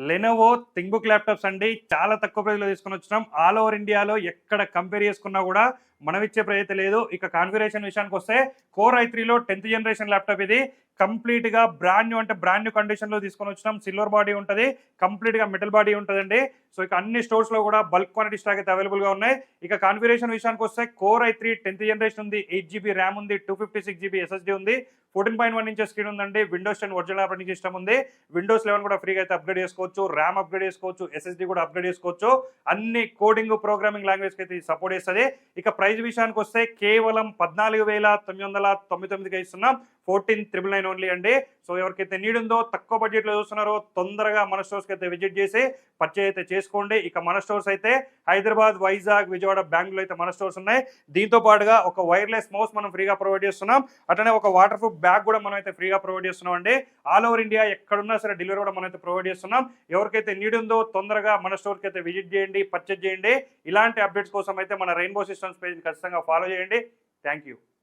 Lenovo థింక్బుక్ laptops అండి. చాలా తక్కువ ప్రైస్‌లో తీసుకొనొచ్చినాం. ఆల్ ఓవర్ ఇండియాలో ఎక్కడ కంపేర్ చేసుకున్నా గూడా మనమిచ్చే ప్రైస్ అయితే లేదు. ఇక కాన్ఫిగరేషన్ విషయానికొస్తే కోర్ i3లో 10థ్ జనరేషన్ ల్యాప్టాప్ ఇది. కంప్లీట్‌గా బ్రాండ్ న్యూ అంటే బ్రాండ్ న్యూ కండిషన్‌లో తీసుకొనొచ్చినాం. సిల్వర్ బాడీ ఉంటది. కంప్లీట్‌గా మెటల్ బాడీ ఉంటదండి. సో ఇక అన్ని స్టోర్స్‌లో గూడా బల్క్ క్వాంటిటీ స్టాక్ అయితే అవైలబుల్‌గా ఉన్నాయి. ఇక కాన్ఫిగరేషన్ విషయానికొస్తే కోర్ i3 10థ్ జనరేషన్ ఉంది. 8 GB ర్యామ్ ఉంది. 256 GB SSD ఉంది. 14.1 ఇంచెస్ స్క్రీన్ ఉందండి. విండోస్ 10 ఒరిజినల్ ఆపరేటింగ్ సిస్టమ్ ఉంది. విండోస్ 11 కూడా ఫ్రీగా అయితే అప్గ్రేడ్ చేసుకోవచ్చు. ర్యామ్ అప్గ్రేడ్ చేసుకోవచ్చు. SSD కూడా అప్గ్రేడ్ చేసుకోవచ్చు. అన్ని కోడింగ్ ప్రోగ్రామింగ్ లాంగ్వేజ్కి అయితే సపోర్ట్ చేస్తుంది. ఇక ప్రైస్ విషయానికి వస్తే కేవలం 14,999కి ఇస్తున్నాం. 14,999 ఓన్లీ అండి. సో ఎవరికైతే నీడ్ ఉందో తక్కువ బడ్జెట్లో చూస్తున్నారో తొందరగా మన స్టోర్స్కి అయితే విజిట్ చేసి పర్చేజ్ అయితే చేసుకోండి. ఇక మన స్టోర్స్ అయితే హైదరాబాద్, వైజాగ్, విజయవాడ, బెంగళూరు అయితే మన స్టోర్స్ ఉన్నాయి. దీంతో పాటుగా ఒక వైర్లెస్ మౌస్ మనం ఫ్రీగా ప్రొవైడ్ చేస్తున్నాం. అట్లనే ఒక వాటర్ ప్రూఫ్ బ్యాగ్ కూడా మనం అయితే ఫ్రీగా ప్రొవైడ్ చేస్తున్నాం అండి. ఆల్ ఓవర్ ఇండియా ఎక్కడున్నా సరే డెలివరీ కూడా మనం అయితే ప్రొవైడ్ చేస్తున్నాం. ఎవరికైతే నీడ్ ఉందో తొందరగా మన స్టోర్కి అయితే విజిట్ చేయండి, పర్చేజ్ చేయండి. ఇలాంటి అప్డేట్స్ కోసం అయితే మన రెయిన్బో సిస్టమ్స్ పేజ్ ఖచ్చితంగా ఫాలో చేయండి. Thank you.